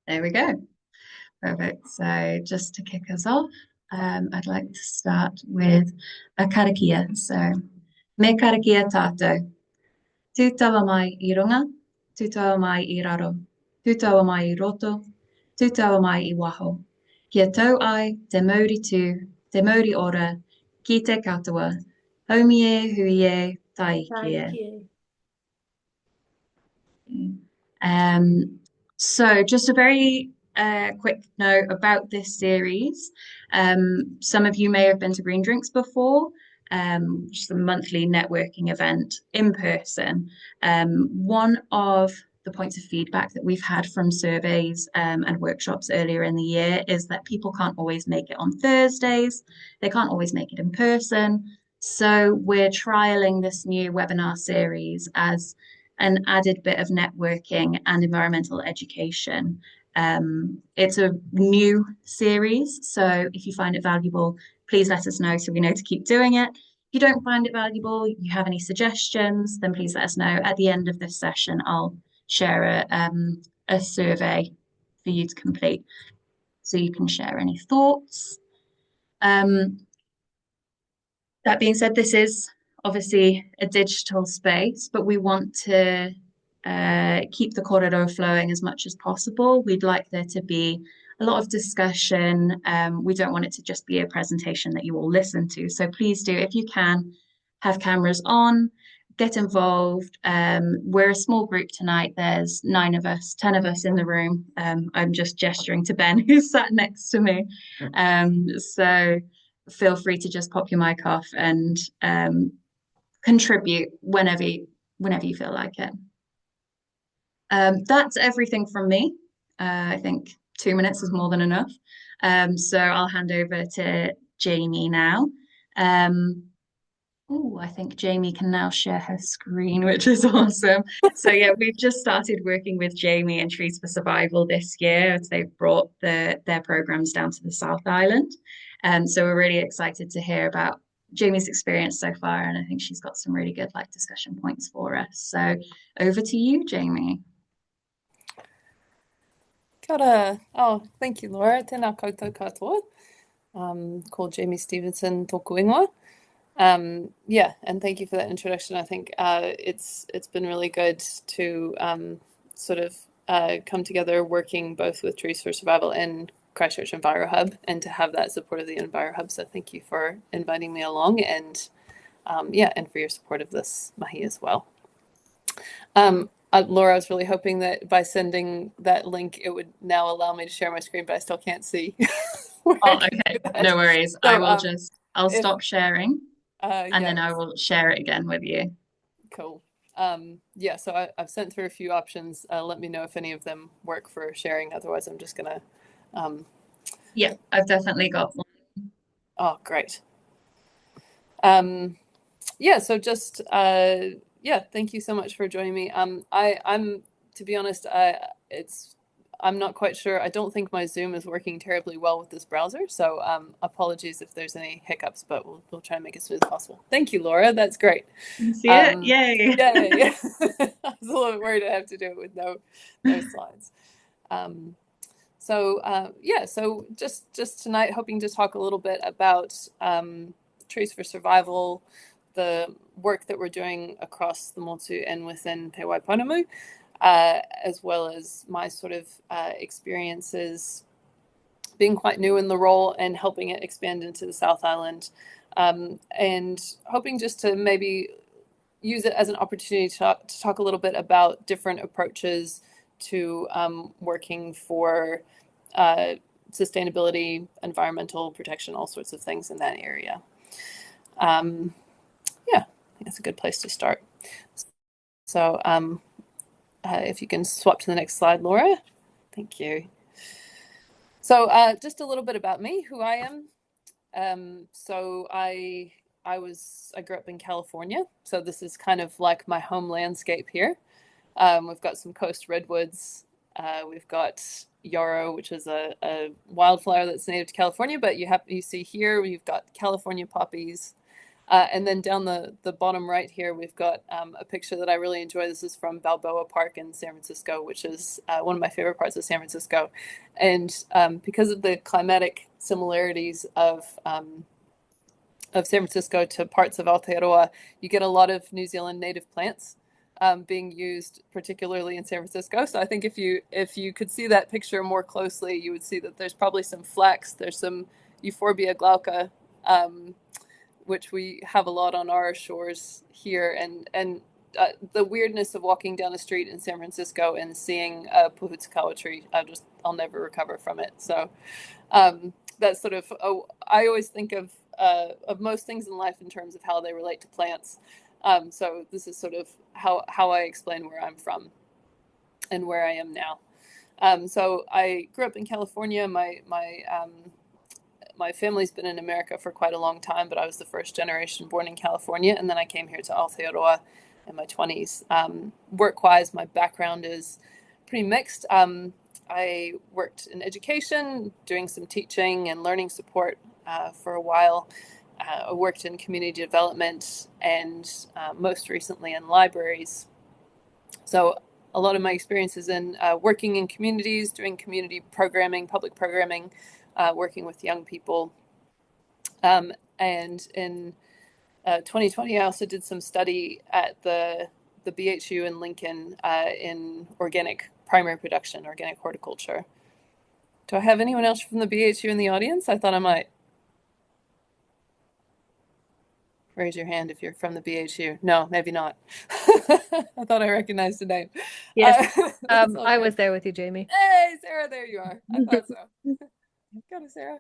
There we go. Perfect. So just to kick us off, I'd like to start with a karakia. So, me karakia tātou. Tū taua mai I runga, tū taua mai I raro, tū taua mai I roto, tū taua mai I waho. Kia tau ai te mauri tū, te mauri ora, ki te katoa, haumi e, hui e, tai ki e. Um, so just a very quick note about this series. Some of you may have been to Green Drinks before, which is a monthly networking event in person. One of the points of feedback that we've had from surveys and workshops earlier in the year is that people can't always make it on Thursdays. They can't always make it in person. So we're trialing this new webinar series as an added bit of networking and environmental education. It's a new series, so if you find it valuable, please let us know so we know to keep doing it. If you don't find it valuable, you have any suggestions, then please let us know. At the end of this session, I'll share a survey for you to complete so you can share any thoughts. That being said, this is obviously a digital space, but we want to keep the kōrero flowing as much as possible. We'd like there to be a lot of discussion. We don't want it to just be a presentation that you all listen to. So please do, if you can, have cameras on, get involved. We're a small group tonight. There's 9 of us, 10 of us in the room. I'm just gesturing to Ben, who's sat next to me. So feel free to just pop your mic off and contribute whenever you feel like it. That's everything from me. I think 2 minutes is more than enough. So I'll hand over to Jamie now. I think Jamie can now share her screen, which is awesome. So yeah, we've just started working with Jamie and Trees for Survival this year as they've brought their programs down to the South Island. So we're really excited to hear about Jamie's experience so far, and I think she's got some really good discussion points for us. So over to you, Jamie. Kia ora. Oh, thank you, Laura. Tēnā koutou katoa. Called Jamie Stevenson, tōku ingoa. Yeah, and thank you for that introduction. I think it's been really good to sort of come together working both with Trees for Survival and Christchurch Envirohub, and to have that support of the Envirohub. So thank you for inviting me along, and and for your support of this mahi as well. Laura, I was really hoping that by sending that link, it would now allow me to share my screen, but I still can't see. Okay, no worries. So, I'll stop sharing, and then I will share it again with you. Cool. So I've sent through a few options. Let me know if any of them work for sharing. Otherwise, I'm just gonna. Yeah, I've definitely got one. Oh, great. So just thank you so much for joining me. I'm to be honest, I'm not quite sure. I don't think my Zoom is working terribly well with this browser, so apologies if there's any hiccups, but we'll try and make it as smooth as possible. Thank you, Laura. That's great. See it? Yay! Yeah. I was a little bit worried I have to do it with no slides. So just tonight, hoping to talk a little bit about Trees for Survival, the work that we're doing across the Motu and within Te Waipounamu, as well as my sort of experiences being quite new in the role and helping it expand into the South Island, and hoping just to maybe use it as an opportunity to talk a little bit about different approaches to working for sustainability, environmental protection, all sorts of things in that area. I think that's a good place to start. So if you can swap to the next slide, Laura. Thank you. So just a little bit about me, who I am. So I grew up in California, so this is kind of like my home landscape here. We've got some coast redwoods. We've got yarrow, which is a wildflower that's native to California, but you see here we've got California poppies. And then down the bottom right here, we've got a picture that I really enjoy. This is from Balboa Park in San Francisco, which is one of my favorite parts of San Francisco. And because of the climatic similarities of San Francisco to parts of Aotearoa, you get a lot of New Zealand native plants being used, particularly in San Francisco. So I think if you could see that picture more closely, you would see that there's probably some flax, there's some Euphorbia glauca, which we have a lot on our shores here, and the weirdness of walking down a street in San Francisco and seeing a puhutakawa tree, I'll never recover from it. So that's sort of, I always think of most things in life in terms of how they relate to plants. So this is sort of how I explain where I'm from and where I am now. So I grew up in California. My family's been in America for quite a long time, but I was the first generation born in California, and then I came here to Aotearoa in my 20s. Work-wise, my background is pretty mixed. I worked in education, doing some teaching and learning support for a while. I worked in community development and most recently in libraries. So a lot of my experiences in working in communities, doing community programming, public programming, working with young people. And in 2020, I also did some study at the BHU in Lincoln in organic primary production, organic horticulture. Do I have anyone else from the BHU in the audience? I thought I might. Raise your hand if you're from the BHU. No, maybe not. I thought I recognized the name. Yes, Okay. I was there with you, Jamie. Hey, Sarah, there you are. I thought so. Got it, Sarah.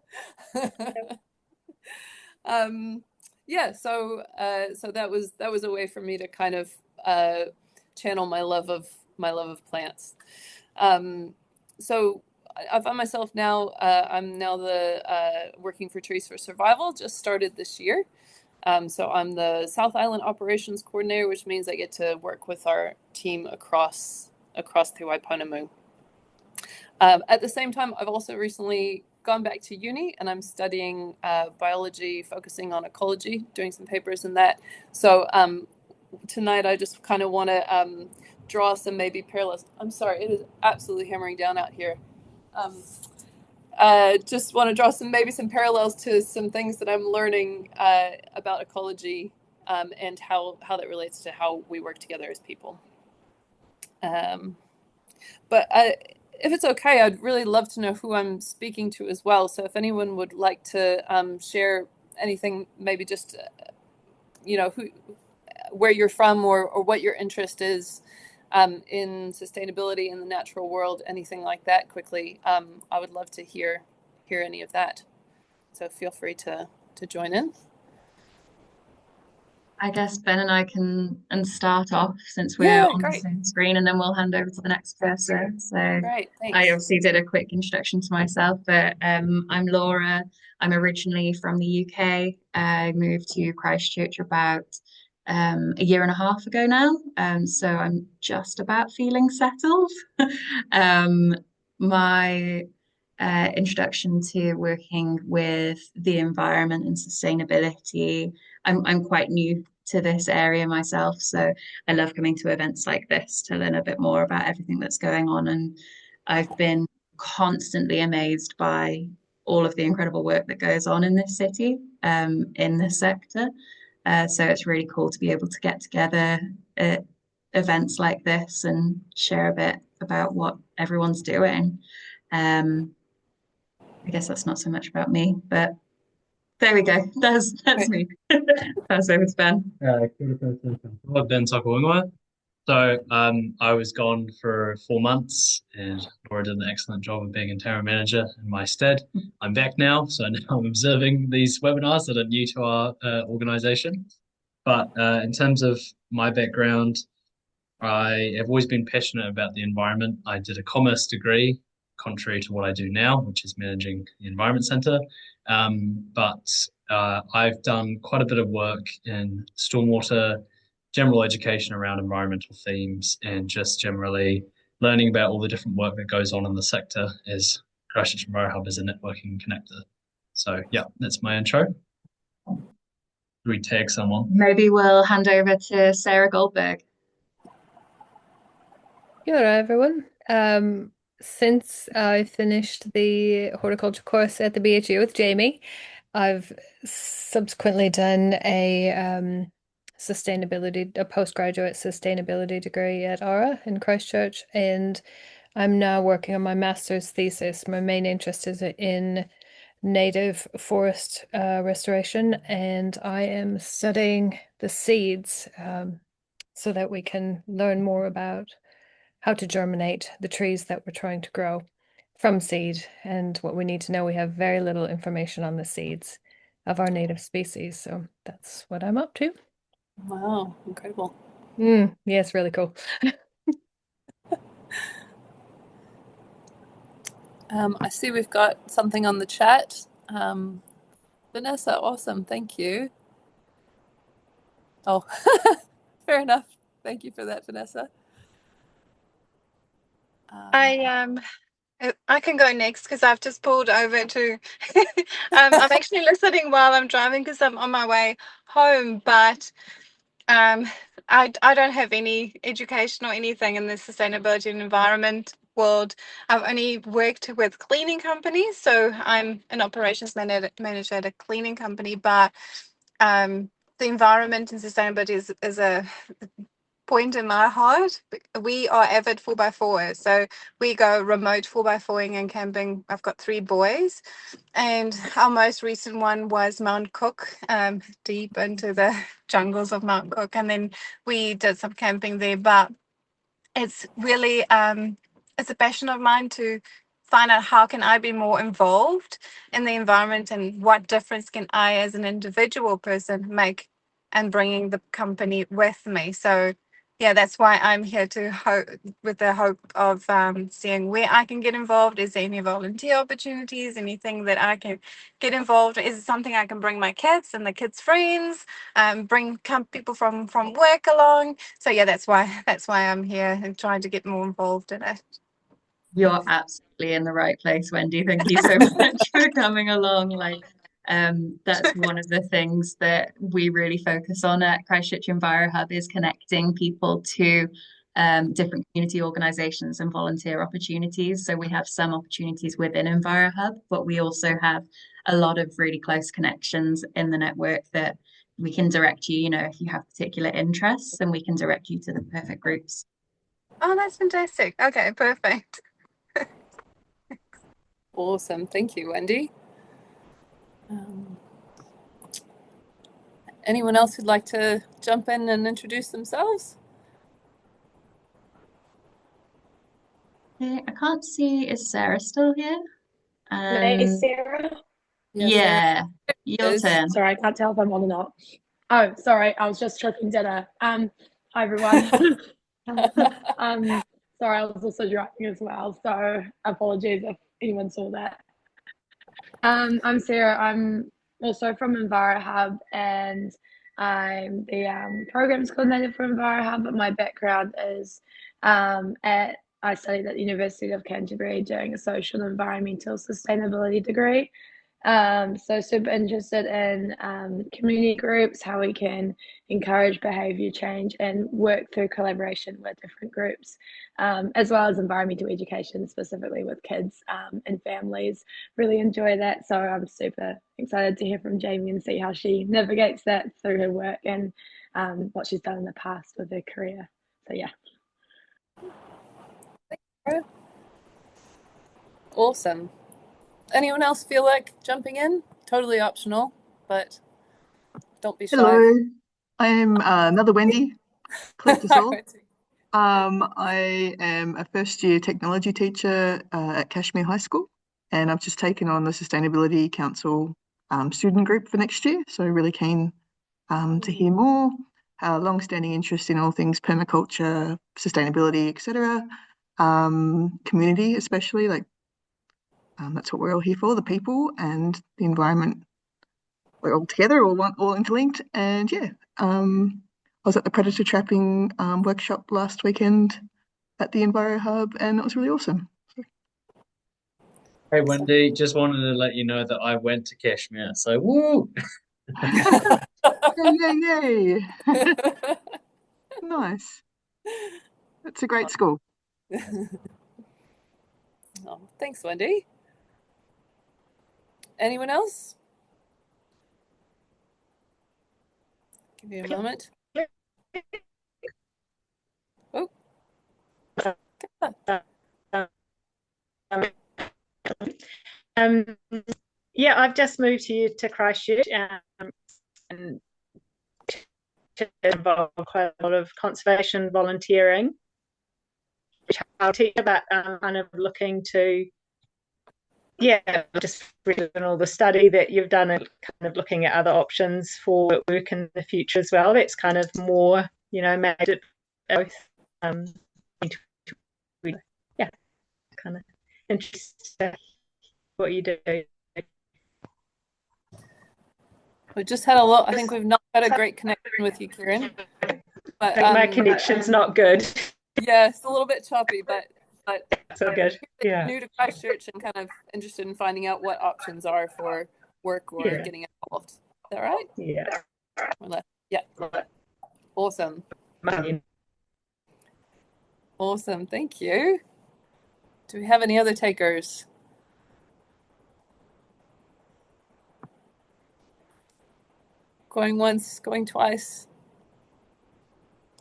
Yeah, so that was a way for me to kind of channel my love of plants. So I find myself now I'm now working for Trees for Survival. Just started this year. So I'm the South Island Operations Coordinator, which means I get to work with our team across Te Waiponamu. At the same time, I've also recently gone back to uni, and I'm studying biology, focusing on ecology, doing some papers in that. So tonight I just kind of want to draw some maybe parallels. I'm sorry, it is absolutely hammering down out here. Just want to draw some parallels to some things that I'm learning about ecology and how that relates to how we work together as people. But if it's okay, I'd really love to know who I'm speaking to as well. So if anyone would like to share anything, maybe just where you're from or what your interest is in sustainability in the natural world, anything like that quickly, I would love to hear any of that. So feel free to join in. I guess Ben and I can start off since we're on the Great. same screen, and then we'll hand over to the next person. So Great, thanks. I obviously did a quick introduction to myself, but I'm Laura. I'm originally from the UK. I moved to Christchurch about a year and a half ago now. So I'm just about feeling settled. My introduction to working with the environment and sustainability. I'm quite new to this area myself, so I love coming to events like this to learn a bit more about everything that's going on. And I've been constantly amazed by all of the incredible work that goes on in this city, in this sector. So it's really cool to be able to get together at events like this and share a bit about what everyone's doing. I guess that's not so much about me, but there we go. That's me. That's over to Ben. I've been Takaunga. So I was gone for 4 months, and Laura did an excellent job of being interim manager in my stead. I'm back now, so now I'm observing these webinars that are new to our organisation. But in terms of my background, I have always been passionate about the environment. I did a commerce degree, contrary to what I do now, which is managing the Environment Centre. But I've done quite a bit of work in stormwater, general education around environmental themes, and just generally learning about all the different work that goes on in the sector as Christchurch Envirohub is a networking connector. So yeah, that's my intro. we tag someone? Maybe we'll hand over to Sarah Goldberg. Kia ora, everyone. Since I finished the horticulture course at the BHU with Jamie, I've subsequently done a postgraduate sustainability degree at Ara in Christchurch, and I'm now working on my master's thesis. My main interest is in native forest restoration, and I am studying the seeds so that we can learn more about how to germinate the trees that we're trying to grow from seed. And what we need to know, we have very little information on the seeds of our native species. So that's what I'm up to. Wow, incredible. Yeah, it's really cool. I see we've got something on the chat. Vanessa, awesome. Thank you. Oh, fair enough. Thank you for that, Vanessa. I can go next because I've just pulled over to I'm actually listening while I'm driving because I'm on my way home, but I don't have any education or anything in the sustainability and environment world. I've only worked with cleaning companies, so I'm an operations manager at a cleaning company, but the environment and sustainability is a point in my heart. We are avid 4x4ers, so we go remote 4x4ing and camping. I've got 3 boys, and our most recent one was Mount Cook, deep into the jungles of Mount Cook, and then we did some camping there. But it's really it's a passion of mine to find out how can I be more involved in the environment and what difference can I as an individual person make and bringing the company with me. So yeah, that's why I'm here with the hope of seeing where I can get involved. Is there any volunteer opportunities, anything that I can get involved? Is it something I can bring my kids and the kids' friends, bring people from work along? So yeah, that's why I'm here and trying to get more involved in it. You're absolutely in the right place, Wendy. Thank you so much for coming along. That's one of the things that we really focus on at Christchurch Envirohub is connecting people to different community organisations and volunteer opportunities. So we have some opportunities within Envirohub, but we also have a lot of really close connections in the network that we can direct you, if you have particular interests, and we can direct you to the perfect groups. Oh, that's fantastic. Okay, perfect. Awesome. Thank you, Wendy. Anyone else who'd like to jump in and introduce themselves? I can't see, is Sarah still here? Hey, Sarah. Yeah, your turn. Sorry, I can't tell if I'm on or not. Oh, sorry, I was just cooking dinner. Hi everyone. Sorry, I was also driving as well, so apologies if anyone saw that. I'm Sarah. I'm also from Envirohub, and I'm the programs coordinator for Envirohub. But my background is I studied at the University of Canterbury doing a social and environmental sustainability degree. So super interested in community groups, how we can encourage behaviour change and work through collaboration with different groups, as well as environmental education, specifically with kids and families. Really enjoy that. So I'm super excited to hear from Jamie and see how she navigates that through her work and what she's done in the past with her career. So yeah. Awesome. Anyone else feel like jumping in? Totally optional, but don't be shy. Hello, I am another Wendy. Collect us all. I am a first year technology teacher at Cashmere High School, and I've just taken on the Sustainability Council student group for next year. So really keen to hear more. Long-standing interest in all things permaculture, sustainability, etc. Community especially, that's what we're all here for, the people and the environment. We're all together, all interlinked. And yeah, I was at the predator trapping workshop last weekend at the Envirohub, and it was really awesome. Hey Wendy, just wanted to let you know that I went to Kashmir, so woo! Yay, yay. Nice. It's a great school. Oh, thanks, Wendy. Anyone else? Give you a moment. Oh. Yeah, I've just moved here to Christchurch and involved quite a lot of conservation volunteering, which I'll teach about, kind of looking to, just reading all the study that you've done and kind of looking at other options for work in the future as well. That's kind of more, made it both, kind of interesting what you do. We've just had a lot. I think we've not had a great connection with you, Kieran. But, I think my connection's not good. Yeah, it's a little bit choppy, but it's all good. Yeah. New to Christchurch and kind of interested in finding out what options are for work or getting involved. Is that right? Yeah. Yeah. Awesome. Awesome. Thank you. Do we have any other takers? Going once, going twice.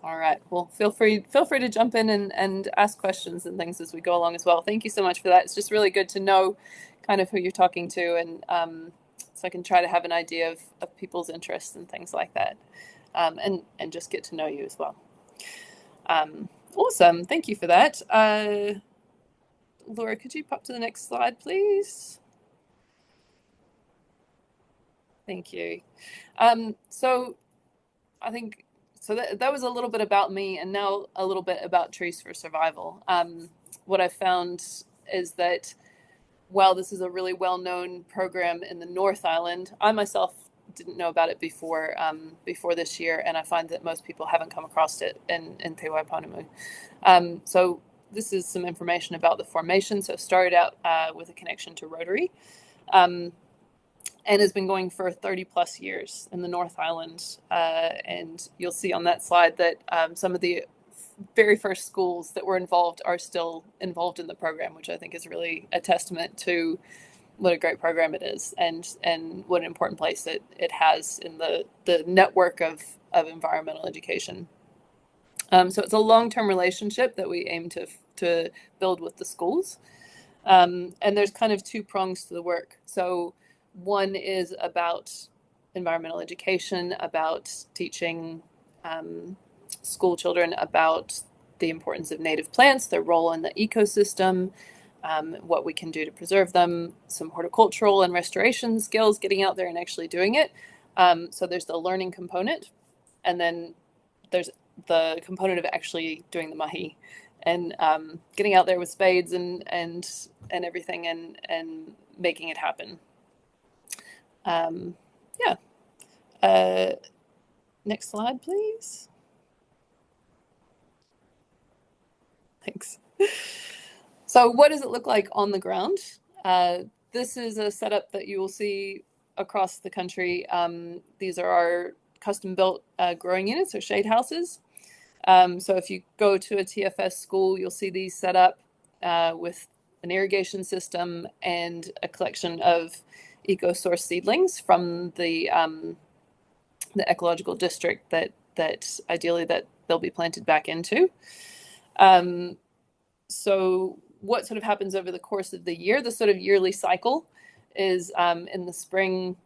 All right. Well, feel free to jump in and ask questions and things as we go along as well. Thank you so much for that. It's just really good to know kind of who you're talking to, and so I can try to have an idea of people's interests and things like that, and just get to know you as well. Awesome. Thank you for that. Laura, could you pop to the next slide, please? Thank you. So I think, so that was a little bit about me, and now a little bit about Trees for Survival. What I found is that while this is a really well-known program in the North Island, I myself didn't know about it before this year, and I find that most people haven't come across it in Te Waiponamu. So this is some information about the formation. So it started out with a connection to Rotary, and has been going for 30 plus years in the North Island. And you'll see on that slide that some of the very first schools that were involved are still involved in the program, which I think is really a testament to what a great program it is, and what an important place it has in the network of environmental education. So it's a long-term relationship that we aim to build with the schools. And there's kind of two prongs to the work. So one is about environmental education, about teaching school children about the importance of native plants, their role in the ecosystem, what we can do to preserve them, some horticultural and restoration skills, getting out there and actually doing it. So there's the learning component, and then there's the component of actually doing the mahi, and getting out there with spades and everything, and making it happen. Next slide, please. Thanks. So what does it look like on the ground? This is a setup that you will see across the country. These are our custom-built growing units, or shade houses. So if you go to a TFS school, you'll see these set up with an irrigation system and a collection of eco-source seedlings from the ecological district that ideally that they'll be planted back into. So what sort of happens over the course of the year, the sort of yearly cycle is in the spring,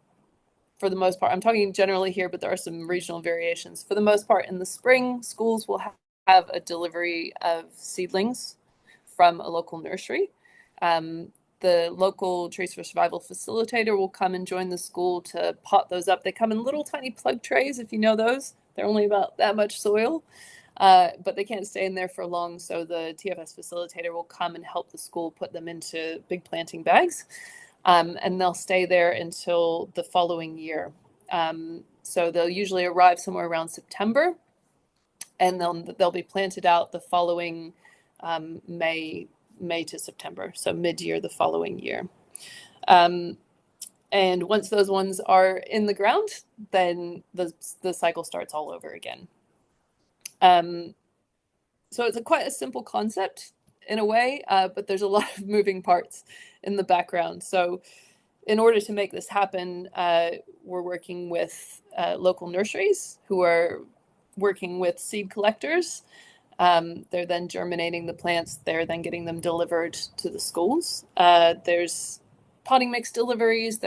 for the most part, I'm talking generally here, but there are some regional variations. For the most part, in the spring, schools will have a delivery of seedlings from a local nursery. The local Trees for Survival facilitator will come and join the school to pot those up. They come in little tiny plug trays, if you know those. They're only about that much soil, but they can't stay in there for long. So the TFS facilitator will come and help the school put them into big planting bags. And they'll stay there until the following year. So they'll usually arrive somewhere around September, and they'll be planted out the following May to September, so mid-year the following year. And And once those ones are in the ground, then the cycle starts all over again. So it's quite a simple concept in a way, but there's a lot of moving parts in the background. So in order to make this happen, we're working with local nurseries who are working with seed collectors. They're then germinating the plants. They're then getting them delivered to the schools. There's potting mix deliveries.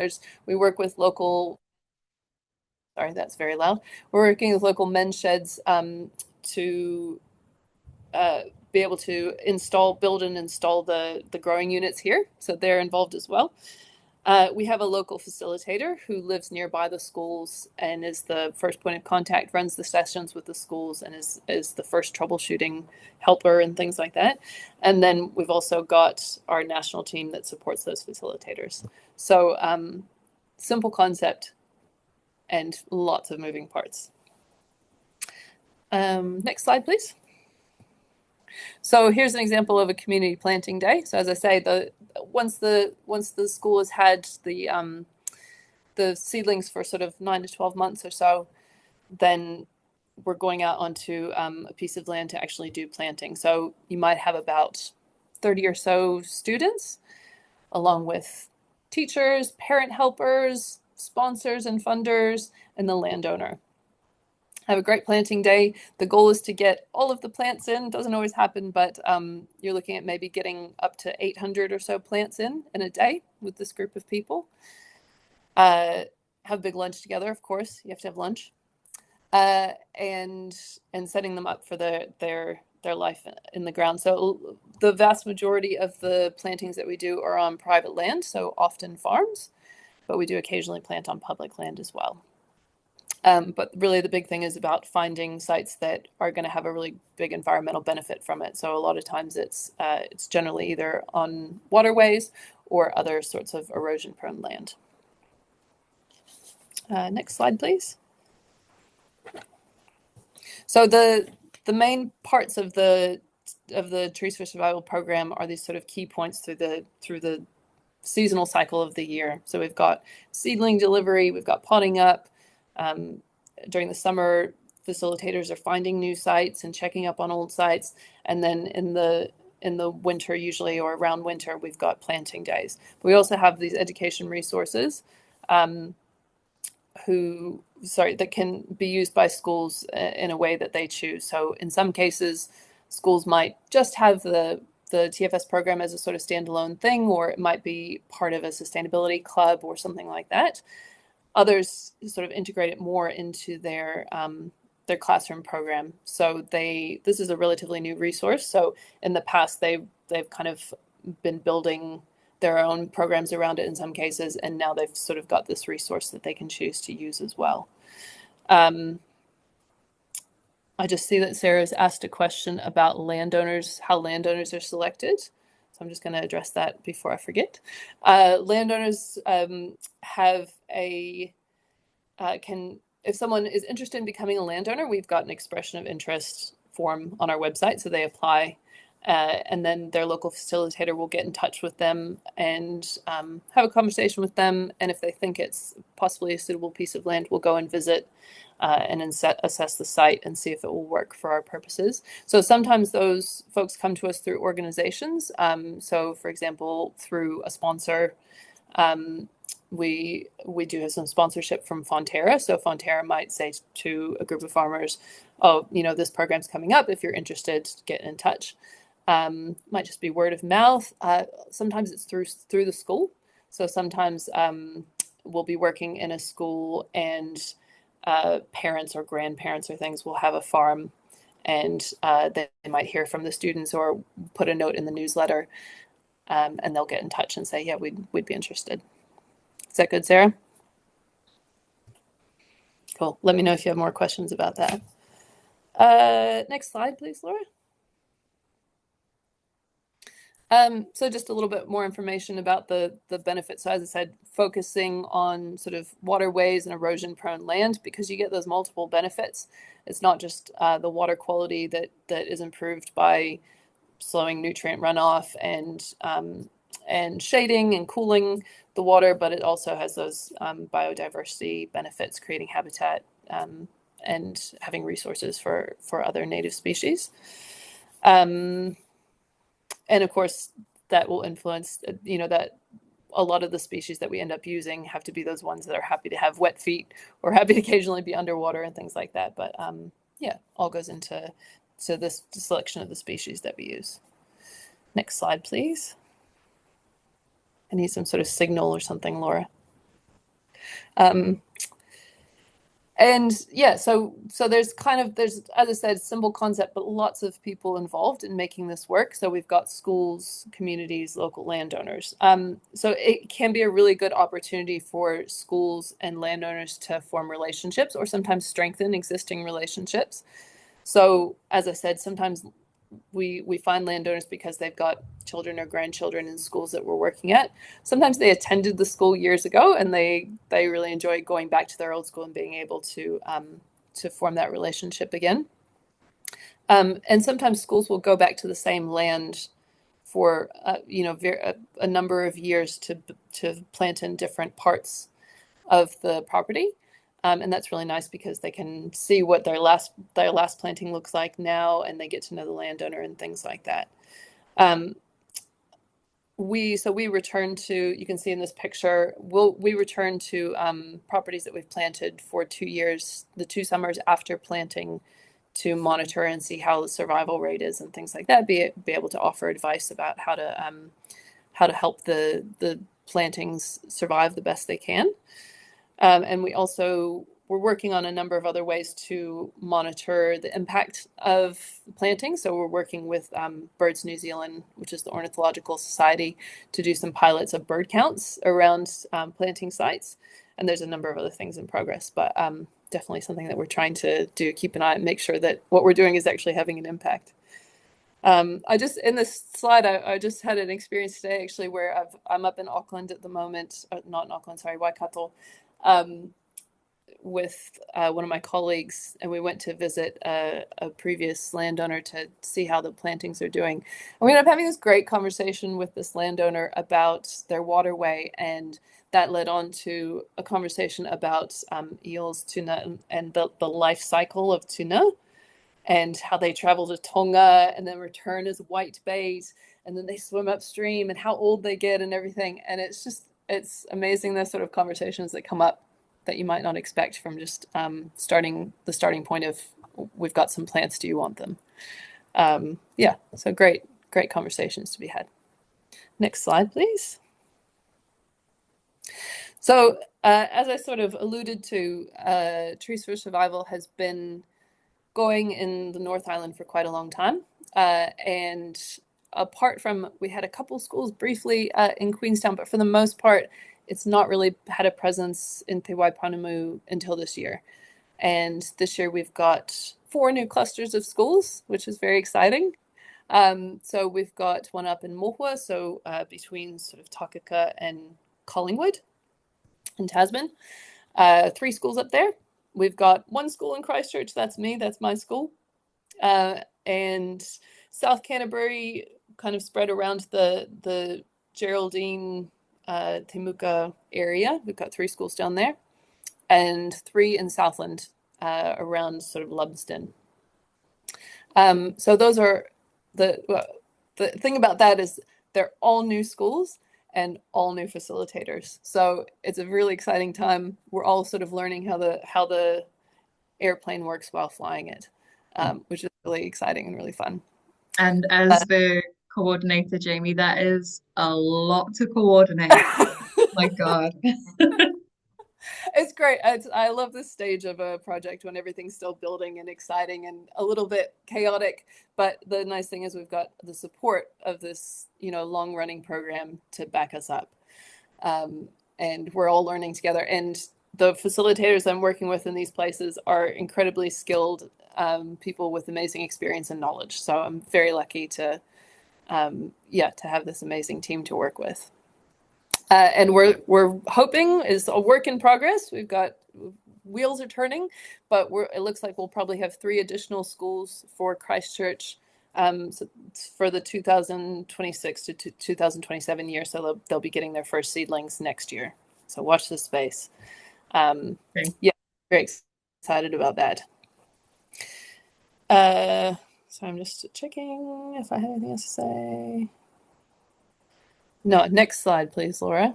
We work with local, sorry, that's very loud. We're working with local men's sheds to be able to build and install the growing units here. So they're involved as well. We have a local facilitator who lives nearby the schools and is the first point of contact, runs the sessions with the schools, and is the first troubleshooting helper and things like that. And then we've also got our national team that supports those facilitators. So simple concept and lots of moving parts. Next slide, please. So here's an example of a community planting day. So as I say, once the school has had the seedlings for sort of 9 to 12 months or so, then we're going out onto a piece of land to actually do planting. So you might have about 30 or so students, along with teachers, parent helpers, sponsors and funders, and the landowner. Have a great planting day. The goal is to get all of the plants in. Doesn't always happen, but you're looking at maybe getting up to 800 or so plants in a day with this group of people. Have a big lunch together, of course. You have to have lunch. And setting them up for their life in the ground. So the vast majority of the plantings that we do are on private land, so often farms, but we do occasionally plant on public land as well. But really the big thing is about finding sites that are going to have a really big environmental benefit from it. So a lot of times it's generally either on waterways or other sorts of erosion prone land. Next slide, please. So the main parts of the Trees for Survival program are these sort of key points through the seasonal cycle of the year. So we've got seedling delivery, we've got potting up. During the summer, facilitators are finding new sites and checking up on old sites. And then in the winter, usually, or around winter, we've got planting days. We also have these education resources that can be used by schools in a way that they choose. So in some cases, schools might just have the TFS program as a sort of standalone thing, or it might be part of a sustainability club or something like that. Others sort of integrate it more into their classroom program. So this is a relatively new resource. So in the past, they've kind of been building their own programs around it in some cases, and now they've sort of got this resource that they can choose to use as well. I just see that Sarah's asked a question about landowners, how landowners are selected. So I'm just going to address that before I forget. Landowners have if someone is interested in becoming a landowner, we've got an expression of interest form on our website. So they apply, and then their local facilitator will get in touch with them and have a conversation with them. And if they think it's possibly a suitable piece of land, we'll go and visit and assess the site and see if it will work for our purposes. So sometimes those folks come to us through organizations. So for example, through a sponsor, we do have some sponsorship from Fonterra. So Fonterra might say to a group of farmers, oh, this program's coming up. If you're interested, get in touch. Might just be word of mouth. Sometimes it's through the school. So sometimes we'll be working in a school and parents or grandparents or things will have a farm, and they might hear from the students or put a note in the newsletter, and they'll get in touch and say, yeah, we'd be interested. Is that good, Sarah? Cool. Let me know if you have more questions about that. Next slide, please, Laura. So just a little bit more information about the benefits. So as I said, focusing on sort of waterways and erosion prone land, because you get those multiple benefits. It's not just the water quality that is improved by slowing nutrient runoff and shading and cooling the water, but it also has those biodiversity benefits, creating habitat and having resources for other native species. And of course, that will influence, that a lot of the species that we end up using have to be those ones that are happy to have wet feet or happy to occasionally be underwater and things like that. But all goes into this selection of the species that we use. Next slide, please. I need some sort of signal or something, Laura. So there's as I said, simple concept, but lots of people involved in making this work. So we've got schools, communities, local landowners. So it can be a really good opportunity for schools and landowners to form relationships or sometimes strengthen existing relationships. So as I said, sometimes we find landowners because they've got children or grandchildren in schools that we're working at. Sometimes they attended the school years ago and they really enjoy going back to their old school and being able to form that relationship again. And sometimes schools will go back to the same land for a number of years to plant in different parts of the property. And that's really nice because they can see what their last planting looks like now, and they get to know the landowner and things like that. We return to, you can see in this picture, we return to properties that we've planted for 2 years, the 2 summers after planting, to monitor and see how the survival rate is and things like that. Be able to offer advice about how to help the plantings survive the best they can. And we're working on a number of other ways to monitor the impact of planting. So we're working with Birds New Zealand, which is the Ornithological Society, to do some pilots of bird counts around planting sites. And there's a number of other things in progress, but definitely something that we're trying to do, keep an eye and make sure that what we're doing is actually having an impact. In this slide, I just had an experience today actually where I'm up in Auckland at the moment, not in Auckland, sorry, Waikato, with one of my colleagues, and we went to visit a previous landowner to see how the plantings are doing. And we ended up having this great conversation with this landowner about their waterway, and that led on to a conversation about eels, tuna, and the life cycle of tuna, and how they travel to Tonga and then return as white bait, and then they swim upstream, and how old they get and everything. And it's amazing, the sort of conversations that come up that you might not expect from just starting point of, we've got some plants, do you want them? So great conversations to be had. Next slide, please. So as I sort of alluded to, Trees for Survival has been going in the North Island for quite a long time. And apart from, we had a couple schools briefly in Queenstown, but for the most part, it's not really had a presence in Te Waiponamu until this year. And this year we've got 4 new clusters of schools, which is very exciting. So we've got one up in Mohua, so between sort of Takaka and Collingwood in Tasman. 3 schools up there. We've got 1 school in Christchurch, that's me, that's my school. And South Canterbury, kind of spread around the Geraldine, Te Muka area. We've got 3 schools down there, and 3 in Southland, around sort of Lumsden. So those are the thing about that is they're all new schools and all new facilitators. So it's a really exciting time. We're all sort of learning how the airplane works while flying it, which is really exciting and really fun. And as the coordinator, Jamie, that is a lot to coordinate. My God. It's great. I love this stage of a project when everything's still building and exciting and a little bit chaotic. But the nice thing is we've got the support of this, long running program to back us up. And we're all learning together. And the facilitators I'm working with in these places are incredibly skilled people with amazing experience and knowledge. So I'm very lucky to have this amazing team to work with. And we're hoping, is a work in progress. We've got, wheels are turning, but it looks like we'll probably have 3 additional schools for Christchurch So it's for the 2026 to 2027 year. So they'll be getting their first seedlings next year. So watch this space. Okay. Yeah, very excited about that. So I'm just checking if I have anything else to say. No, next slide, please, Laura.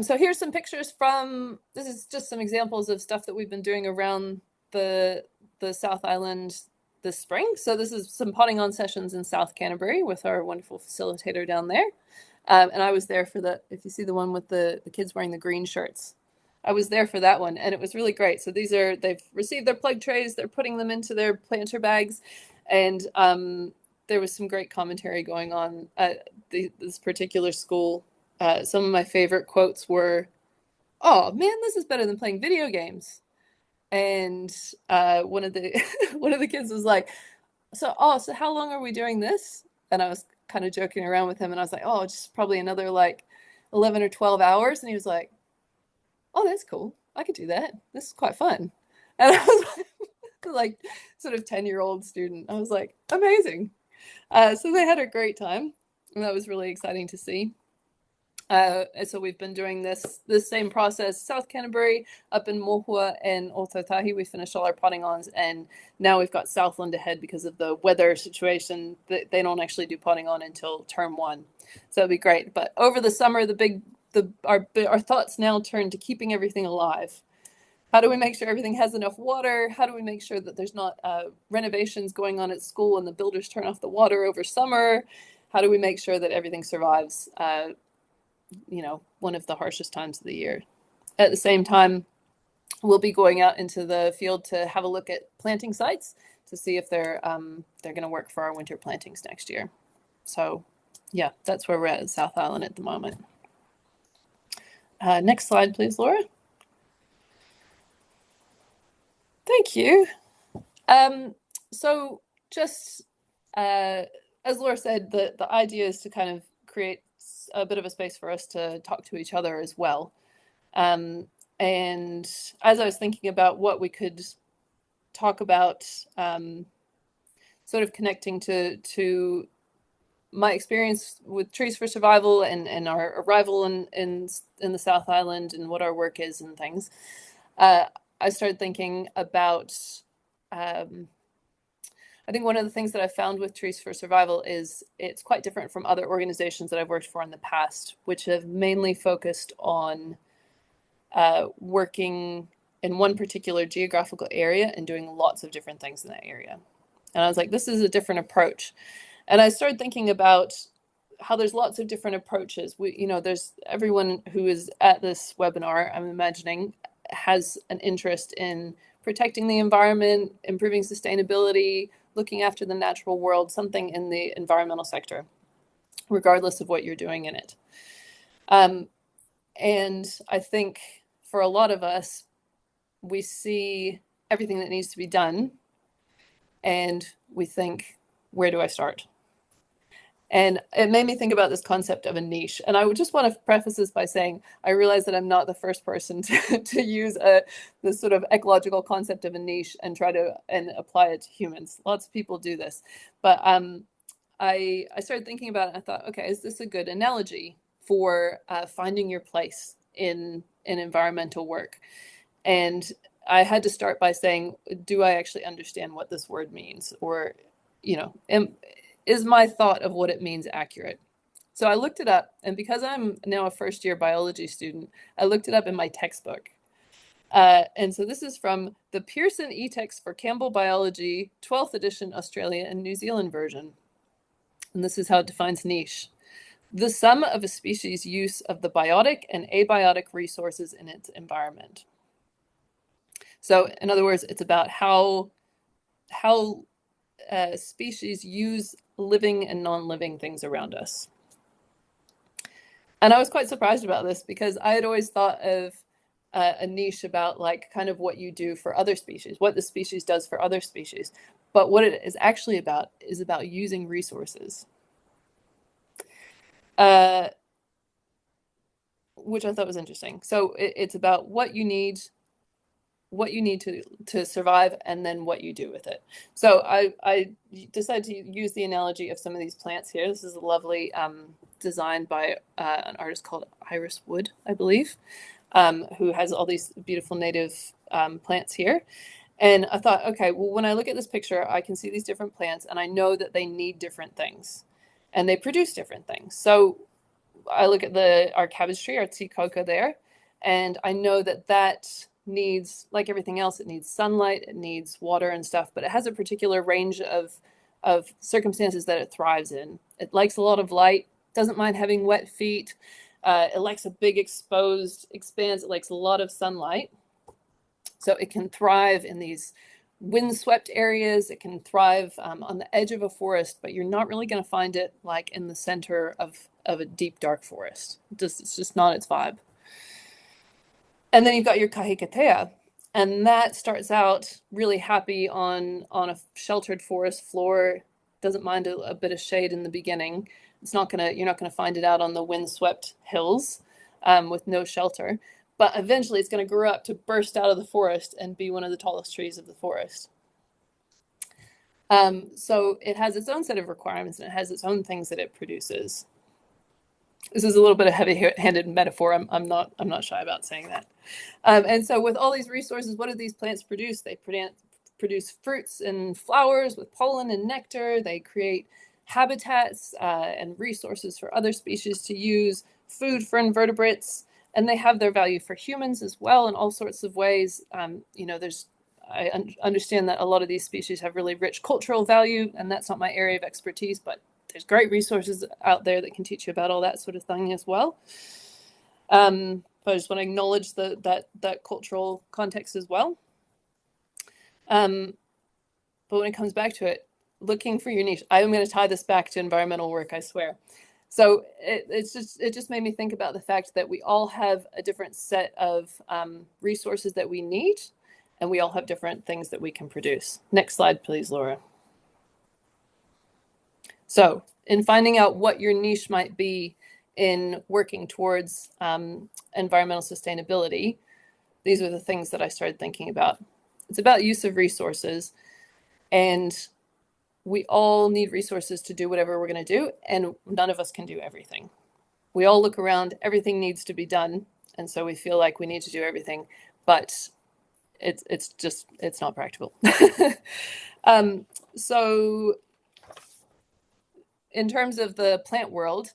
So here's some pictures from, this is just some examples of stuff that we've been doing around the South Island this spring. So this is some potting on sessions in South Canterbury with our wonderful facilitator down there. And I was there for the, if you see the one with the kids wearing the green shirts, I was there for that one, and it was really great. So these are, they've received their plug trays, they're putting them into their planter bags, and there was some great commentary going on at this particular school. Some of my favorite quotes were, "Oh man, this is better than playing video games." And one of the one of the kids was like, so how long are we doing this? And I was kind of joking around with him, and I was like, "Oh, just probably another like 11 or 12 hours." And he was like, "Oh, that's cool. I could do that. This is quite fun." And I was like sort of 10-year-old student. I was like, amazing. So they had a great time, and that was really exciting to see. And so we've been doing this same process, South Canterbury, up in Mohua and Ōtautahi. We finished all our potting ons, and now we've got Southland ahead because of the weather situation. They don't actually do potting on until term 1. So it'll be great. But over the summer, our thoughts now turn to keeping everything alive. How do we make sure everything has enough water? How do we make sure that there's not renovations going on at school and the builders turn off the water over summer? How do we make sure that everything survives one of the harshest times of the year? At the same time, we'll be going out into the field to have a look at planting sites to see if they're going to work for our winter plantings next year. So yeah, that's where we're at South Island at the moment. Next slide, please, Laura. Thank you. So just as Laura said, the idea is to kind of create a bit of a space for us to talk to each other as well. And as I was thinking about what we could talk about, sort of connecting to my experience with Trees for Survival and our arrival in the South Island and what our work is and things, I started thinking about, I think one of the things that I found with Trees for Survival is it's quite different from other organizations that I've worked for in the past, which have mainly focused on working in one particular geographical area and doing lots of different things in that area. And I was like, this is a different approach. And I started thinking about how there's lots of different approaches. There's everyone who is at this webinar, I'm imagining, has an interest in protecting the environment, improving sustainability, looking after the natural world, something in the environmental sector, regardless of what you're doing in it. And I think for a lot of us, we see everything that needs to be done, and we think, where do I start? And it made me think about this concept of a niche. And I would just want to preface this by saying, I realize that I'm not the first person to use this sort of ecological concept of a niche and try to apply it to humans. Lots of people do this. But I started thinking about it. I thought, okay, is this a good analogy for finding your place in environmental work? And I had to start by saying, do I actually understand what this word means? Or, is my thought of what it means accurate? So I looked it up, and because I'm now a first-year biology student, I looked it up in my textbook. And so this is from the Pearson e-text for Campbell Biology, 12th edition, Australia and New Zealand version. And this is how it defines niche: the sum of a species' use of the biotic and abiotic resources in its environment. So in other words, it's about how species use living and non-living things around us. And I was quite surprised about this because I had always thought of a niche about like kind of what you do for other species, what the species does for other species. But what it is actually about is about using resources, which I thought was interesting. So it's about what you need what you need to survive, and then what you do with it. So I decided to use the analogy of some of these plants here. This is a lovely design by an artist called Iris Wood, I believe, who has all these beautiful native plants here. And I thought, okay, well, when I look at this picture, I can see these different plants, and I know that they need different things, and they produce different things. So I look at our cabbage tree, our tikoko there, and I know that needs, like everything else, it needs sunlight, it needs water and stuff, but it has a particular range of circumstances that it thrives in. It likes a lot of light, doesn't mind having wet feet. It likes a big exposed expanse. It likes a lot of sunlight. So it can thrive in these windswept areas. It can thrive on the edge of a forest, but you're not really going to find it like in the center of a deep, dark forest. It's just not its vibe. And then you've got your kahikatea, and that starts out really happy on a sheltered forest floor. Doesn't mind a bit of shade in the beginning. You're not gonna find it out on the windswept hills with no shelter. But eventually it's going to grow up to burst out of the forest and be one of the tallest trees of the forest. So it has its own set of requirements, and it has its own things that it produces. This is a little bit of heavy-handed metaphor. I'm not shy about saying that. And so with all these resources, what do these plants produce? They produce fruits and flowers with pollen and nectar. They create habitats and resources for other species to use, food for invertebrates. And they have their value for humans as well in all sorts of ways. I understand that a lot of these species have really rich cultural value, and that's not my area of expertise, but there's great resources out there that can teach you about all that sort of thing as well. But I just want to acknowledge that cultural context as well. But when it comes back to it, looking for your niche, I'm going to tie this back to environmental work, I swear. So it just made me think about the fact that we all have a different set of resources that we need, and we all have different things that we can produce. Next slide, please, Laura. So in finding out what your niche might be in working towards environmental sustainability, these are the things that I started thinking about. It's about use of resources, and we all need resources to do whatever we're going to do, and none of us can do everything. We all look around, everything needs to be done, and so we feel like we need to do everything, but it's not practical. So in terms of the plant world,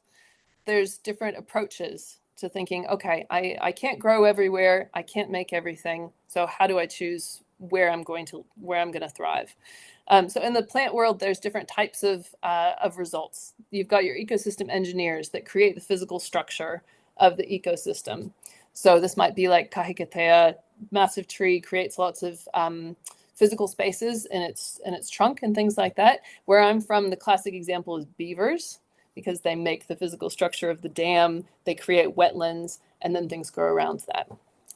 there's different approaches to thinking, okay, I can't grow everywhere, I can't make everything, so how do I choose where I'm going to thrive? So in the plant world, there's different types of results. You've got your ecosystem engineers that create the physical structure of the ecosystem. So this might be like kahikatea, massive tree, creates lots of physical spaces in its trunk and things like that. Where I'm from, the classic example is beavers, because they make the physical structure of the dam, they create wetlands, and then things grow around that.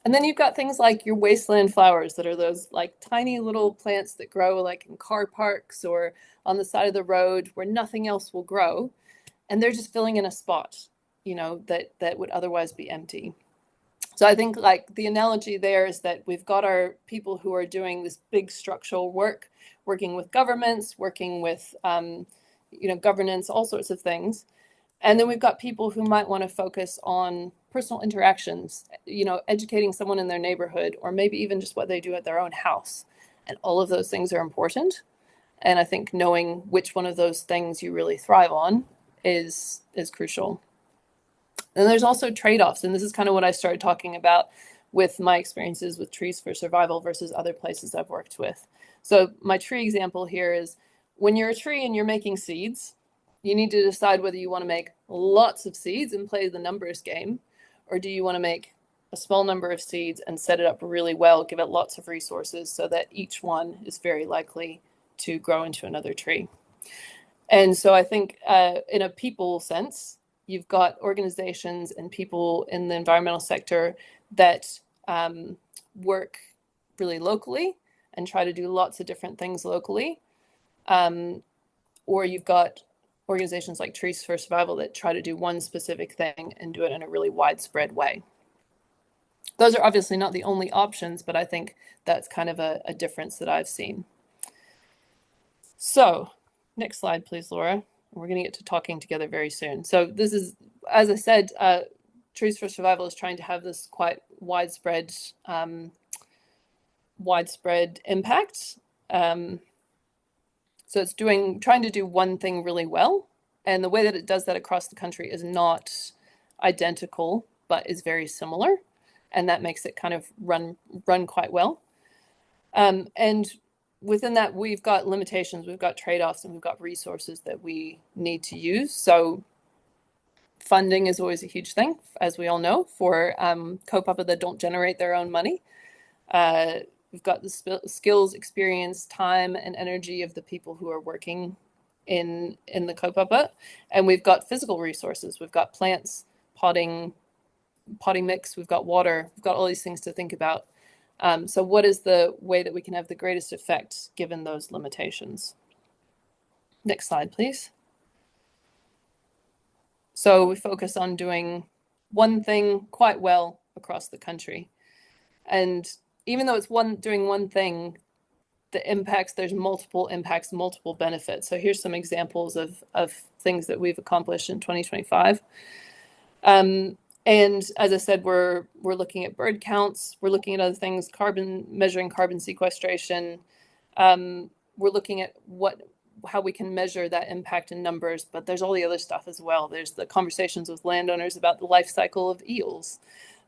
And then you've got things like your wasteland flowers that are those like tiny little plants that grow like in car parks or on the side of the road where nothing else will grow. And they're just filling in a spot, that would otherwise be empty. So I think like the analogy there is that we've got our people who are doing this big structural work, working with governments, working with, governance, all sorts of things. And then we've got people who might want to focus on personal interactions, educating someone in their neighborhood, or maybe even just what they do at their own house. And all of those things are important. And I think knowing which one of those things you really thrive on is crucial. And there's also trade-offs. And this is kind of what I started talking about with my experiences with Trees for Survival versus other places I've worked with. So my tree example here is when you're a tree and you're making seeds, you need to decide whether you want to make lots of seeds and play the numbers game, or do you want to make a small number of seeds and set it up really well, give it lots of resources so that each one is very likely to grow into another tree. And so I think in a people sense, you've got organizations and people in the environmental sector that work really locally and try to do lots of different things locally. Or you've got organizations like Trees for Survival that try to do one specific thing and do it in a really widespread way. those are obviously not the only options, but I think that's kind of a difference that I've seen. So next slide, please, Laura. We're going to get to talking together very soon. So this is, as I said, Trees for Survival is trying to have this quite widespread impact. So it's trying to do one thing really well. And the way that it does that across the country is not identical, but is very similar. And that makes it kind of run quite well. And within that, we've got limitations, we've got trade-offs, and we've got resources that we need to use. So funding is always a huge thing, as we all know, for kaupapa that don't generate their own money. We've got the skills, experience, time, and energy of the people who are working in the kaupapa. And we've got physical resources. We've got plants, potting mix, we've got water, we've got all these things to think about. So what is the way that we can have the greatest effect given those limitations? Next slide, please. So we focus on doing one thing quite well across the country. And even though it's doing one thing, the impacts, there's multiple impacts, multiple benefits. So here's some examples of things that we've accomplished in 2025. And as I said, we're looking at bird counts, we're looking at other things, measuring carbon sequestration. We're looking at how we can measure that impact in numbers, but there's all the other stuff as well. There's the conversations with landowners about the life cycle of eels.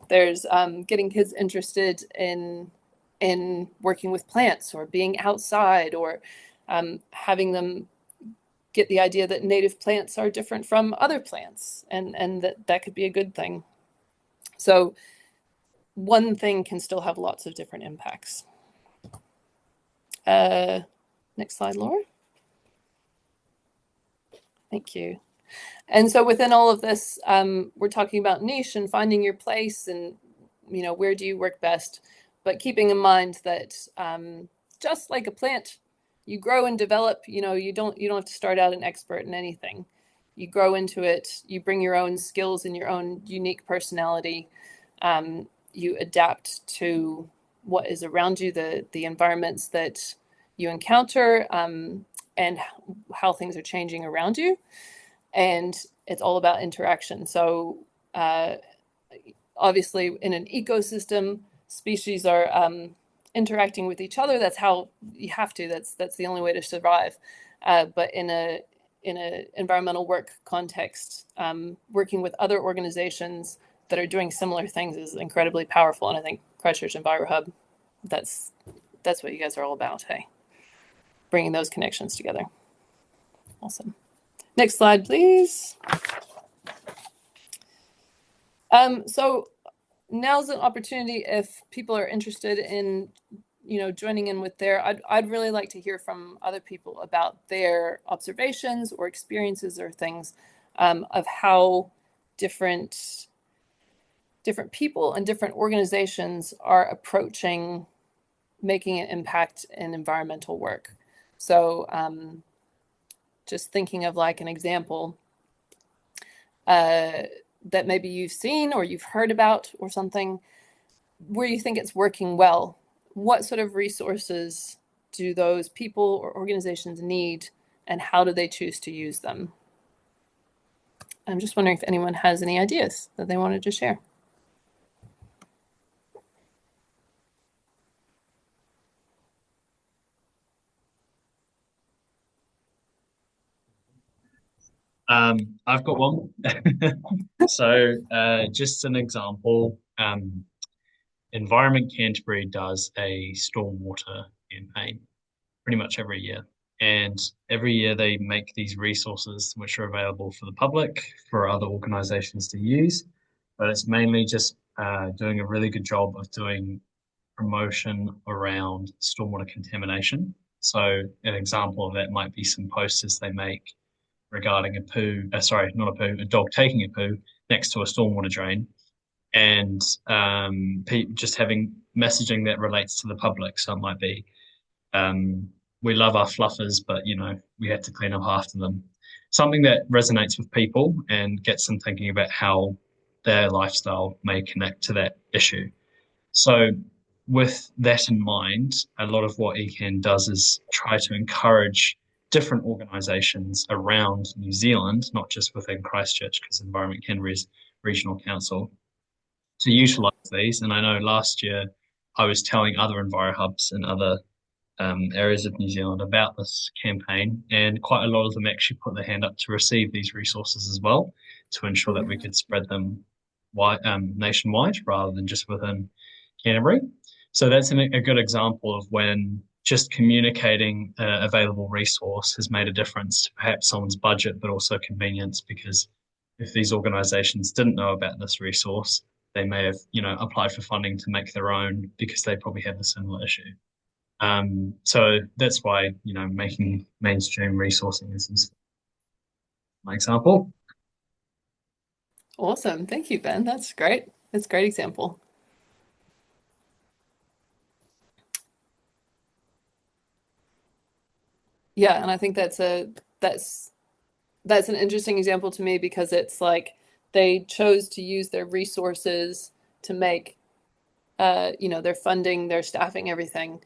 There's getting kids interested in working with plants or being outside, or having them get the idea that native plants are different from other plants, and that could be a good thing. So one thing can still have lots of different impacts. Next slide, Laura. Thank you. And so within all of this, we're talking about niche and finding your place, and where do you work best, but keeping in mind that just like a plant, you grow and develop. You don't have to start out an expert in anything. You grow into it. You bring your own skills and your own unique personality. You adapt to what is around you, the environments that you encounter, and how things are changing around you. And it's all about interaction. So obviously in an ecosystem, species are interacting with each other. That's how you have to. That's the only way to survive. But in an environmental work context, working with other organizations that are doing similar things is incredibly powerful. And I think Christchurch Envirohub, that's what you guys are all about, hey? Bringing those connections together. Awesome. Next slide, please. So now's an opportunity if people are interested in, joining in with I'd really like to hear from other people about their observations or experiences or things of how different people and different organizations are approaching making an impact in environmental work. So just thinking of like an example that maybe you've seen or you've heard about or something where you think it's working well. What sort of resources do those people or organizations need, and how do they choose to use them? I'm just wondering if anyone has any ideas that they wanted to share. I've got one. So just an example, Environment Canterbury does a stormwater campaign pretty much every year. And every year they make these resources which are available for the public, for other organizations to use. But it's mainly just doing a really good job of doing promotion around stormwater contamination. So an example of that might be some posters they make regarding a dog taking a poo next to a stormwater drain, and just having messaging that relates to the public. So it might be, we love our fluffers, but we have to clean up after them. Something that resonates with people and gets them thinking about how their lifestyle may connect to that issue. So with that in mind, a lot of what ECAN does is try to encourage different organisations around New Zealand, not just within Christchurch, because Environment Canterbury's regional council, to utilise these. And I know last year I was telling other Envirohubs in other areas of New Zealand about this campaign, and quite a lot of them actually put their hand up to receive these resources as well, to ensure that we could spread them nationwide rather than just within Canterbury. So that's a good example of when just communicating available resource has made a difference to perhaps someone's budget, but also convenience, because if these organisations didn't know about this resource, they may have, applied for funding to make their own because they probably have a similar issue. So that's why, making mainstream resourcing is my example. Awesome. Thank you, Ben. That's great. That's a great example. Yeah, and I think that's an interesting example to me, because it's like they chose to use their resources to make their funding, their staffing, everything,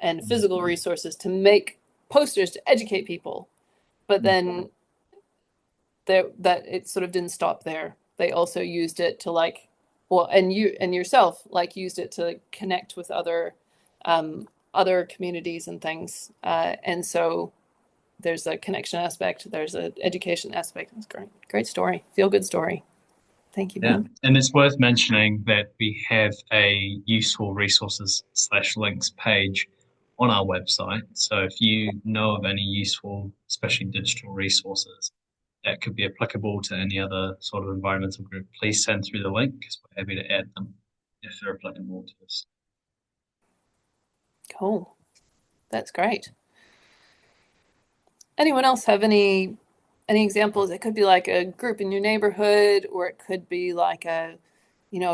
and physical resources to make posters to educate people. But then that it sort of didn't stop there. They also used it to and you and yourself used it to connect with other communities and things. And so there's a connection aspect, there's an education aspect. It's great story, feel good story. Thank you, Ben. Yeah, and it's worth mentioning that we have a useful resources / links page on our website. So if you know of any useful, especially digital resources that could be applicable to any other sort of environmental group, please send through the link, because we're happy to add them if they're applicable to us. Cool. That's great. Anyone else have any examples? It could be like a group in your neighborhood, or it could be like a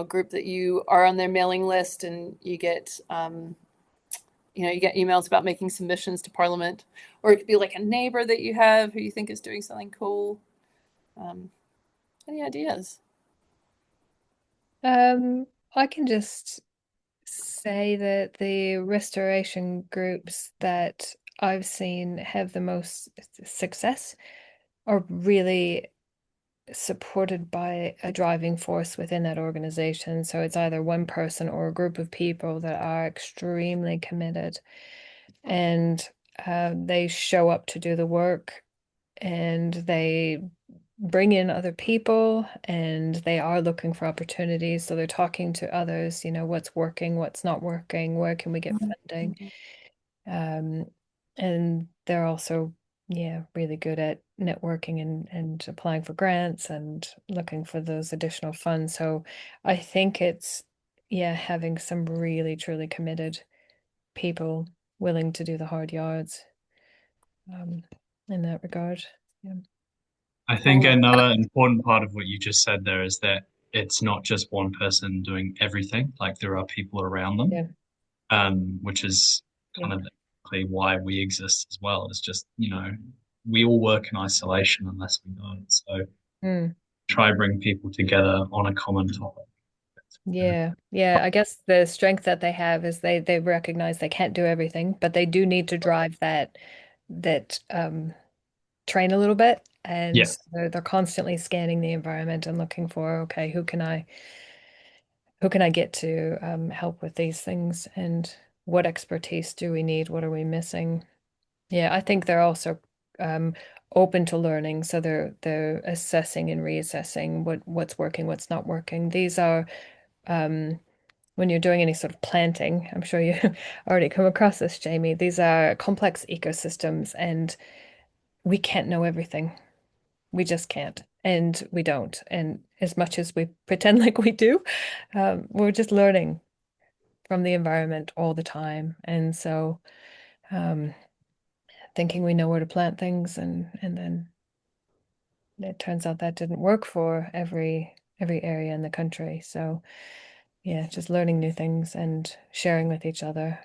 group that you are on their mailing list, and you get you get emails about making submissions to Parliament, or it could be like a neighbor that you have who you think is doing something cool. Any ideas? I can just say that the restoration groups that I've seen have the most success are really supported by a driving force within that organization. So it's either one person or a group of people that are extremely committed, and they show up to do the work, and they bring in other people, and they are looking for opportunities. So they're talking to others, what's working, what's not working, where can we get funding? And they're also, really good at networking and applying for grants and looking for those additional funds. So I think it's, having some really, truly committed people willing to do the hard yards in that regard. Yeah. I think another important part of what you just said there is that it's not just one person doing everything. Like, there are people around them, which is kind of exactly why we exist as well. It's just, we all work in isolation unless we don't. So try bring people together on a common topic. Yeah. I guess the strength that they have is they recognize they can't do everything, but they do need to drive that train a little bit. And they're constantly scanning the environment and looking for, okay, who can I get to help with these things, and what expertise do we need? What are we missing? Yeah, I think they're also open to learning, so they're assessing and reassessing what's working, what's not working. These are when you're doing any sort of planting, I'm sure you already come across this, Jamie. These are complex ecosystems, and we can't know everything. We just can't, and we don't. And as much as we pretend like we do, we're just learning from the environment all the time. And so thinking we know where to plant things, and then it turns out that didn't work for every area in the country. So yeah, just learning new things and sharing with each other.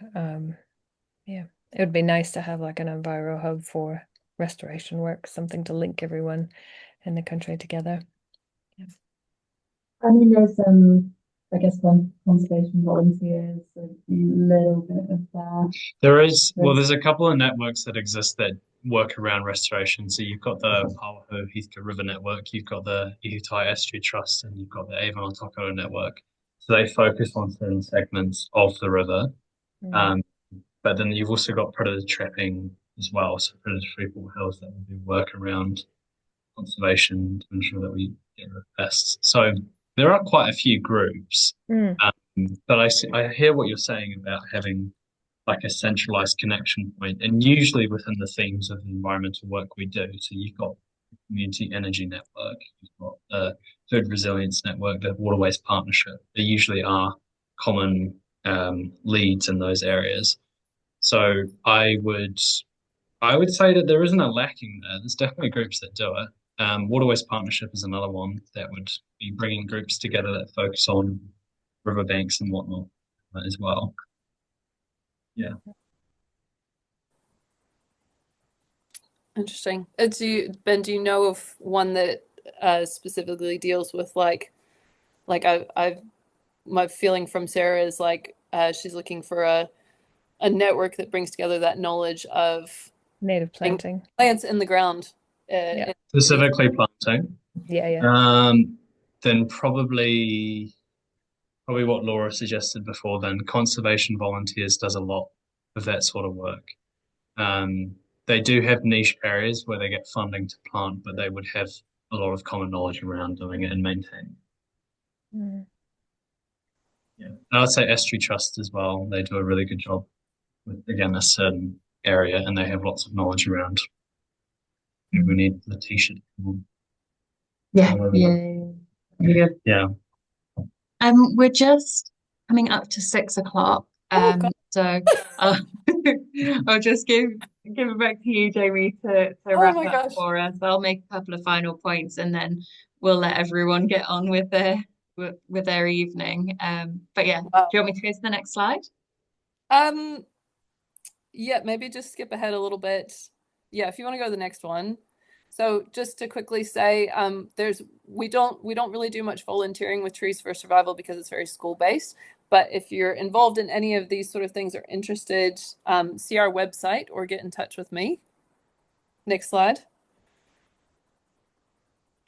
It would be nice to have like an Envirohub for restoration work, something to link everyone in the country together. I mean, there's I guess conservation volunteers, a little bit of that. There's a couple of networks that exist that work around restoration. So you've got the Pawahu Heathcote River Network, you've got the Ōtautahi Estuary Trust, and you've got the Avon Ōtautahi Network. So they focus on certain segments of the river. But then you've also got predator trapping as well. So predator-free waterholes that will do work around conservation to ensure that we get rid of pests. So there are quite a few groups, but I hear what you're saying about having like a centralized connection point, and usually within the themes of the environmental work we do. So you've got the Community Energy Network, you've got the Food Resilience Network, the Waterways Partnership. There usually are common leads in those areas. So I would say that there isn't a lacking there. There's definitely groups that do it. Waterways Partnership is another one that would be bringing groups together that focus on riverbanks and whatnot as well. Yeah. Interesting. Ben, do you know of one that specifically deals with my feeling from Sarah is she's looking for a network that brings together that knowledge of native planting, plants in the ground. Specifically planting. Yeah. Then probably what Laura suggested before, then Conservation Volunteers does a lot of that sort of work. They do have niche areas where they get funding to plant, but they would have a lot of common knowledge around doing it and maintaining. Yeah, I would say Estuary Trust as well. They do a really good job with, again, a certain area, and they have lots of knowledge around. We need the t-shirt. Yeah. We're just coming up to 6 o'clock. So I'll just give it back to you, Jamie, to wrap up for us. I'll make a couple of final points, and then we'll let everyone get on with their evening. But yeah, do you want me to go to the next slide? Yeah, maybe just skip ahead a little bit. Yeah, if you want to go to the next one. So just to quickly say, we don't really do much volunteering with Trees for Survival because it's very school-based. But if you're involved in any of these sort of things or interested, see our website or get in touch with me. Next slide.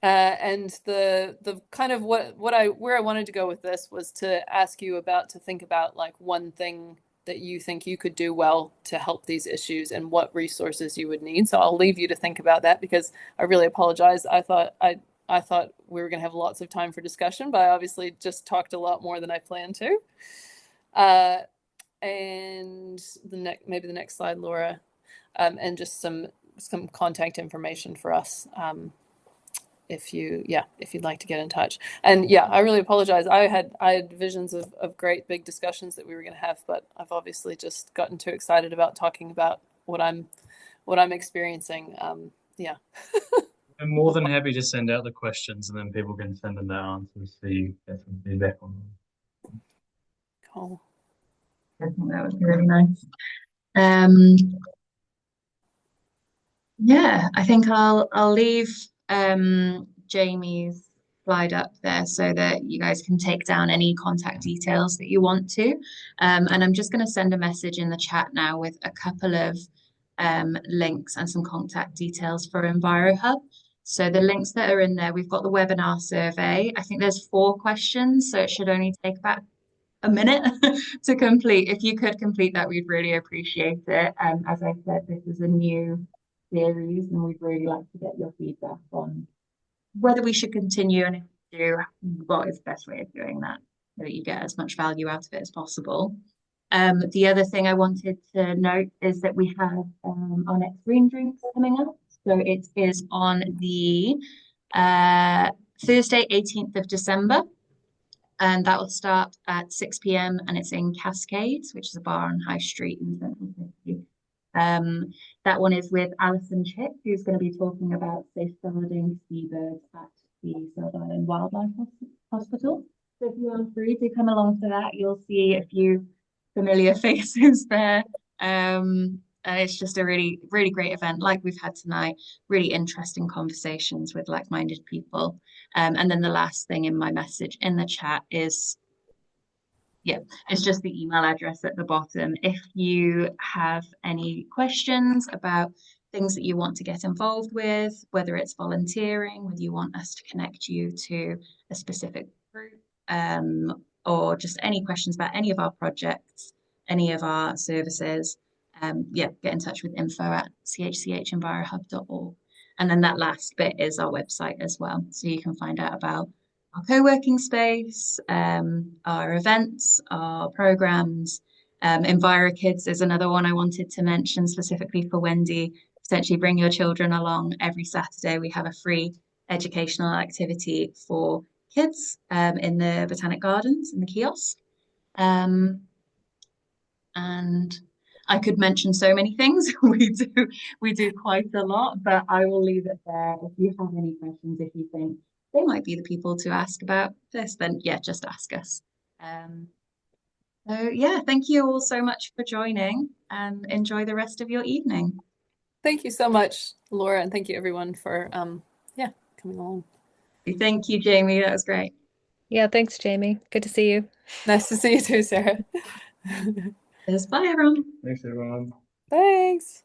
And the kind of where I wanted to go with this was to ask you to think about like one thing that you think you could do well to help these issues and what resources you would need. So I'll leave you to think about that, because I really apologize. I thought we were going to have lots of time for discussion, but I obviously just talked a lot more than I planned to. And maybe the next slide, Laura, and just some contact information for us. If you'd like to get in touch. And yeah, I really apologize. I had visions of great big discussions that we were going to have, but I've obviously just gotten too excited about talking about what I'm experiencing. Yeah. I'm more than happy to send out the questions, and then people can send in their answers so you get some feedback on them. Cool. I think that was really nice. Yeah, I think I'll leave Jamie's slide up there so that you guys can take down any contact details that you want to. And I'm just going to send a message in the chat now with a couple of links and some contact details for Envirohub. So the links that are in there, we've got the webinar survey. I think there's 4 questions, so it should only take about a minute to complete. If you could complete that, we'd really appreciate it. As I said, this is a new series, and we'd really like to get your feedback on whether we should continue, and if we do, what is the best way of doing that so that you get as much value out of it as possible. The other thing I wanted to note is that we have our next green drinks coming up. So it is on the Thursday, 18th of December. And that will start at 6 p.m. and it's in Cascades, which is a bar on High Street in Central City. That one is with Alison Chick, who's going to be talking about safeguarding seabirds at the South Island Wildlife Hospital. So if you are free to come along to that, you'll see a few familiar faces there. It's just a really, really great event like we've had tonight, really interesting conversations with like-minded people. And then the last thing in my message in the chat is Yeah, it's just the email address at the bottom. If you have any questions about things that you want to get involved with, whether it's volunteering, whether you want us to connect you to a specific group, or just any questions about any of our projects, any of our services, yeah, get in touch with info@chchenvirohub.org. And then that last bit is our website as well. So you can find out about our co-working space, our events, our programs. EnviroKids is another one I wanted to mention specifically for Wendy. Potentially bring your children along. Every Saturday we have a free educational activity for kids in the Botanic Gardens in the kiosk. And I could mention so many things. We do quite a lot, but I will leave it there. If you have any questions, if you think they might be the people to ask about this, then yeah, just ask us. So yeah, thank you all so much for joining and enjoy the rest of your evening. Thank you so much, Laura, and thank you everyone for yeah, coming along. Thank you, Jamie. That was great. Yeah, thanks, Jamie. Good to see you. Nice to see you too, Sarah. Yes, bye everyone. Thanks, everyone. Thanks.